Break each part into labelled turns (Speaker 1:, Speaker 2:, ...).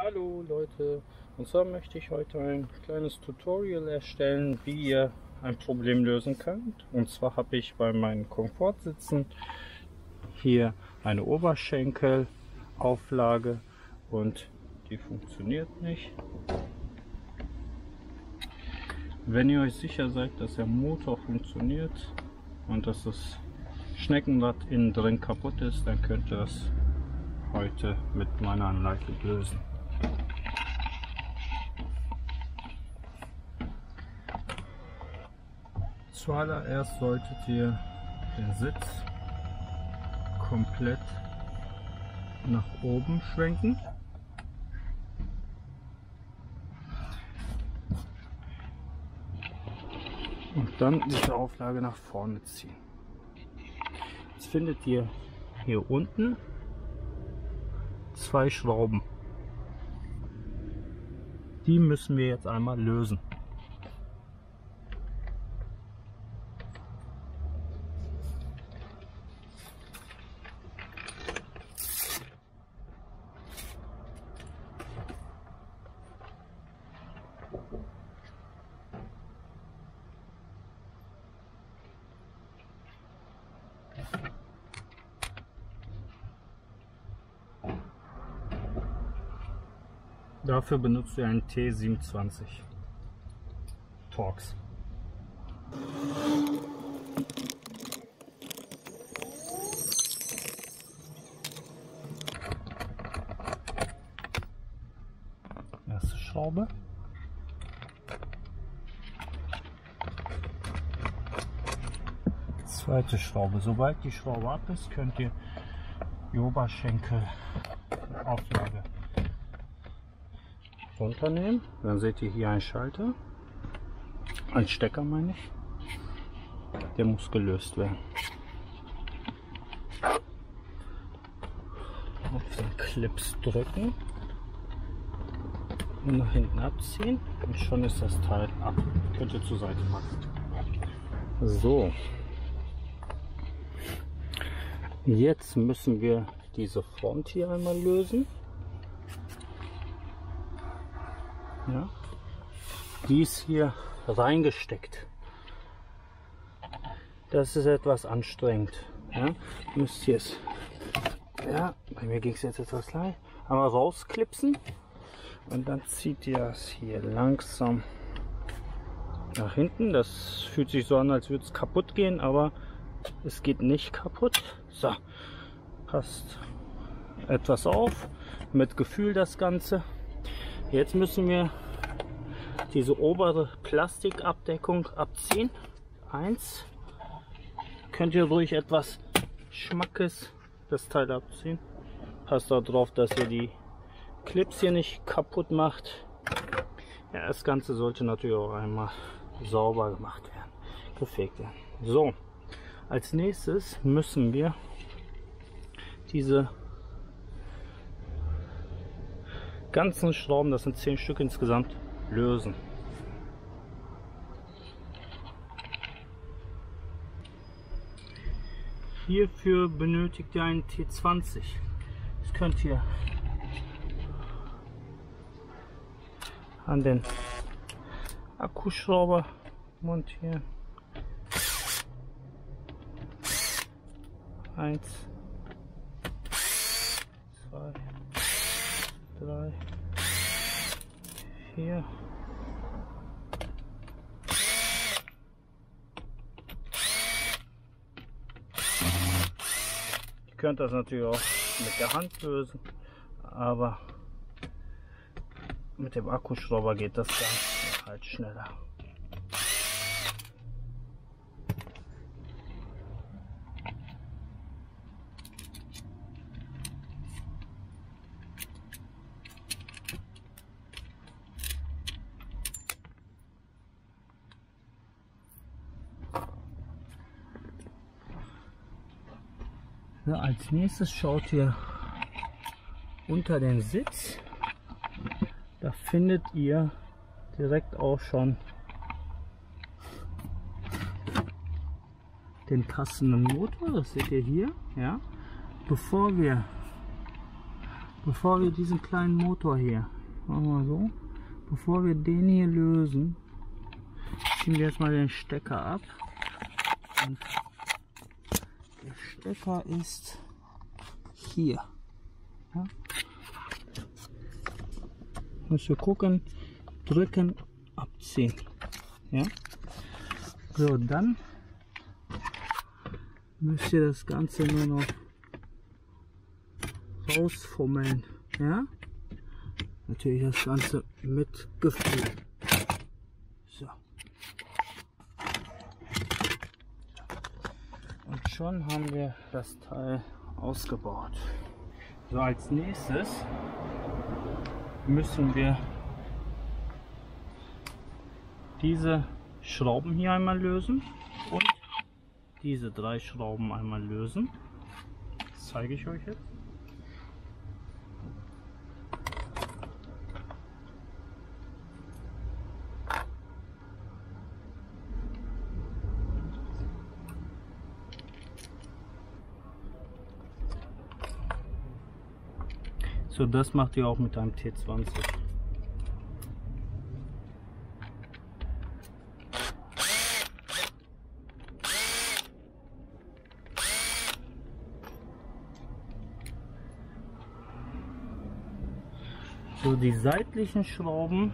Speaker 1: Hallo Leute, und zwar möchte ich heute ein kleines Tutorial erstellen, wie ihr ein Problem lösen könnt. Und zwar habe ich bei meinen Komfortsitzen hier eine Oberschenkelauflage und die funktioniert nicht. Wenn ihr euch sicher seid, dass der Motor funktioniert und dass das Schneckenrad innen drin kaputt ist, dann könnt ihr das heute mit meiner Anleitung lösen. Zuallererst solltet ihr den Sitz komplett nach oben schwenken. Und dann diese Auflage nach vorne ziehen. Jetzt findet ihr hier unten zwei Schrauben. Die müssen wir jetzt einmal lösen. Dafür benutzt ihr einen T27 Torx. Erste Schraube. Zweite Schraube. Sobald die Schraube ab ist, könnt ihr die Oberschenkelauflage runternehmen. Dann seht ihr hier einen Schalter, einen Stecker meine ich. Der muss gelöst werden. Auf den Clips drücken und nach hinten abziehen und schon ist das Teil ab. Könnt ihr zur Seite packen. So. Jetzt müssen wir diese Front hier einmal lösen. Ja, die ist hier reingesteckt. Das ist etwas anstrengend. Ja, müsst ihr es, ja, bei mir ging es jetzt etwas leicht, aber rausklipsen und dann zieht ihr es hier langsam nach hinten. Das fühlt sich so an, als würde es kaputt gehen, aber es geht nicht kaputt. So, passt etwas auf, mit Gefühl das Ganze. Jetzt müssen wir diese obere Plastikabdeckung abziehen. Eins. Könnt ihr ruhig etwas Schmackes das Teil abziehen. Passt darauf, dass ihr die Clips hier nicht kaputt macht. Ja, das Ganze sollte natürlich auch einmal sauber gemacht werden, gefegt werden. So, als nächstes müssen wir diese ganzen Schrauben, das sind 10 Stück insgesamt, lösen. Hierfür benötigt ihr einen T20. Das könnt ihr an den Akkuschrauber montieren. 1, 2, 3, 4. Ihr könnt das natürlich auch mit der Hand lösen, aber mit dem Akkuschrauber geht das Ganze halt schneller. So, als nächstes schaut ihr unter den Sitz. Da findet ihr direkt auch schon den passenden Motor. Das seht ihr hier. Ja. Bevor wir bevor wir diesen kleinen Motor hier, machen wir so, bevor wir den hier lösen, ziehen wir jetzt mal den Stecker ab. Und der Stecker ist hier. Ja. Müsst ihr gucken, drücken, abziehen. Ja. So, dann müsst ihr das Ganze nur noch rausfummeln. Ja. Natürlich das Ganze mit Gefühl. So. Und schon haben wir das Teil ausgebaut. So, als nächstes müssen wir diese Schrauben hier einmal lösen und diese 3 Schrauben einmal lösen. Das zeige ich euch jetzt. So, das macht ihr auch mit einem T20. So, die seitlichen Schrauben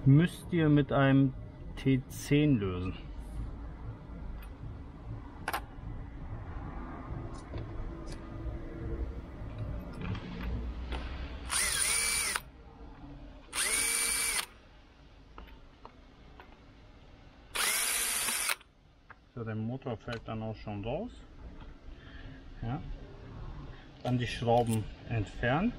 Speaker 1: müsst ihr mit einem T10 lösen. So, der Motor fällt dann auch schon raus. Ja. Dann die Schrauben entfernen.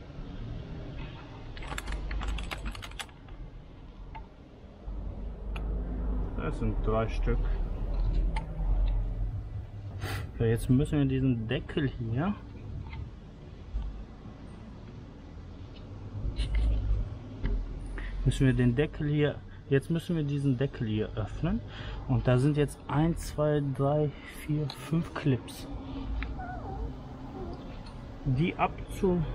Speaker 1: Das sind 3 Stück. So, jetzt müssen wir diesen Deckel hier jetzt müssen wir diesen Deckel hier öffnen und da sind jetzt 1, 2, 3, 4, 5 Clips. Die abzunehmen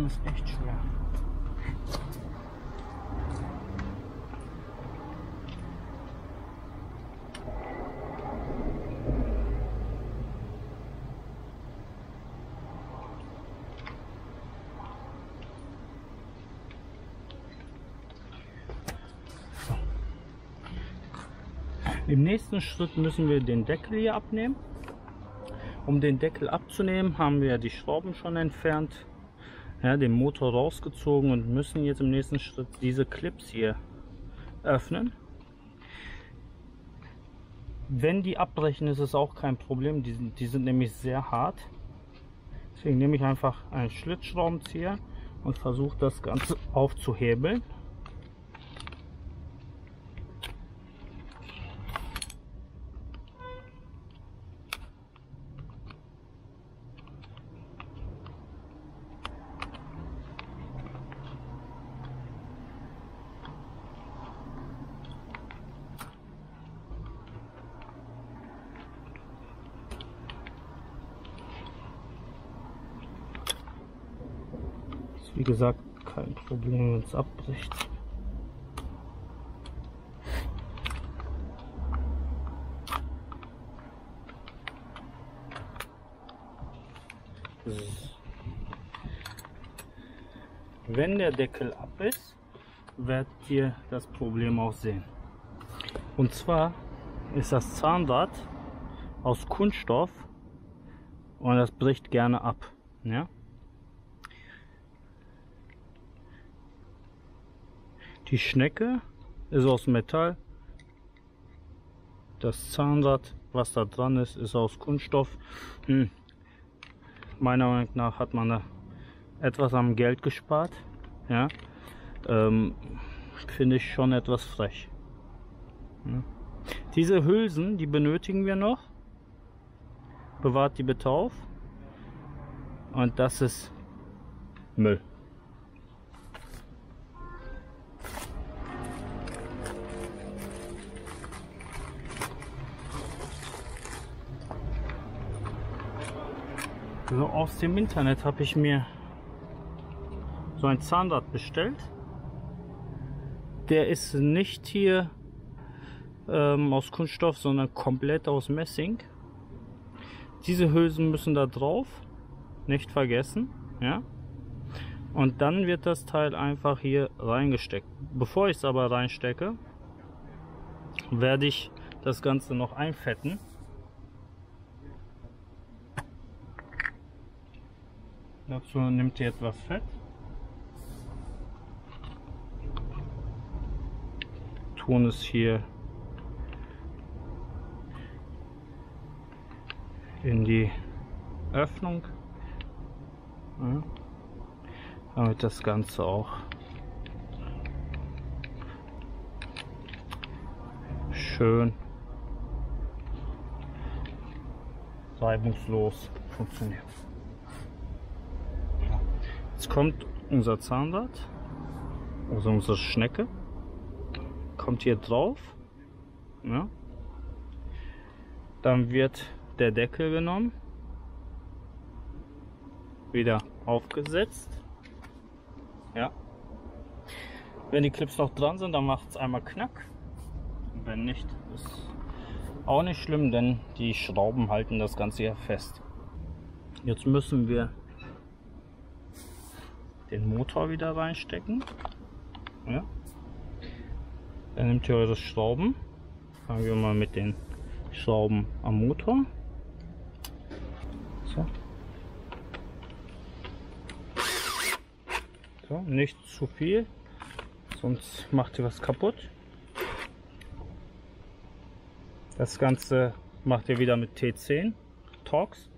Speaker 1: ist echt schwer. Im nächsten Schritt müssen wir den Deckel hier abnehmen. Um den Deckel abzunehmen, haben wir die Schrauben schon entfernt, ja, den Motor rausgezogen und müssen jetzt im nächsten Schritt diese Clips hier öffnen. Wenn die abbrechen, ist es auch kein Problem, die sind nämlich sehr hart. Deswegen nehme ich einfach einen Schlitzschraubenzieher und versuche das Ganze aufzuhebeln. Wie gesagt, kein Problem, wenn es abbricht. Wenn der Deckel ab ist, werdet ihr das Problem auch sehen. Und zwar ist das Zahnrad aus Kunststoff und das bricht gerne ab. Ja? Die Schnecke ist aus Metall. Das Zahnrad, was da dran ist, ist aus Kunststoff. Meiner Meinung nach hat man da etwas am Geld gespart. Ja? Finde ich schon etwas frech. Ja. Diese Hülsen, die benötigen wir noch. Bewahrt die bitte auf. und das ist Müll. So, aus dem Internet habe ich mir so ein Zahnrad bestellt. Der ist nicht hier aus Kunststoff, sondern komplett aus Messing. Diese Hülsen müssen da drauf, nicht vergessen, ja. Und dann wird das Teil einfach hier reingesteckt. Bevor ich es aber reinstecke, werde ich das Ganze noch einfetten. Dazu nimmt ihr etwas Fett. Tun es hier in die Öffnung, ja, damit das Ganze auch schön reibungslos funktioniert. Jetzt kommt unser Zahnrad, also unsere Schnecke, kommt hier drauf, ja. Dann wird der Deckel genommen, wieder aufgesetzt, ja. Wenn die Clips noch dran sind, dann macht es einmal Knack. Wenn nicht, ist auch nicht schlimm, denn die Schrauben halten das Ganze ja fest. Jetzt müssen wir den Motor wieder reinstecken, ja. Dann nehmt ihr eure Schrauben. Fangen wir mal mit den Schrauben am Motor. So. So, nicht zu viel, sonst macht ihr was kaputt. Das Ganze macht ihr wieder mit T10 Torx.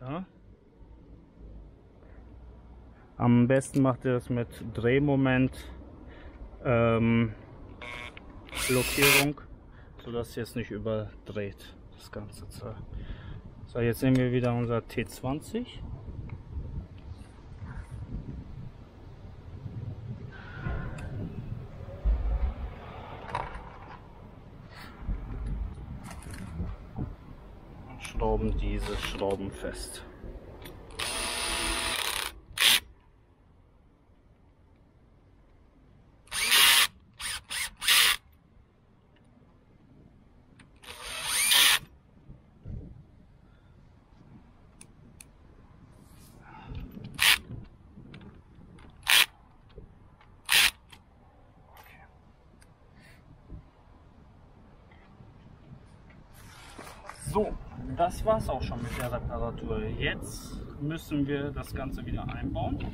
Speaker 1: So. Am besten macht ihr das mit Drehmoment Blockierung, sodass ihr es nicht überdreht, das Ganze. So, jetzt nehmen wir wieder unser T20. Und schrauben diese Schrauben fest. So, das war's auch schon mit der Reparatur. Jetzt müssen wir das Ganze wieder einbauen.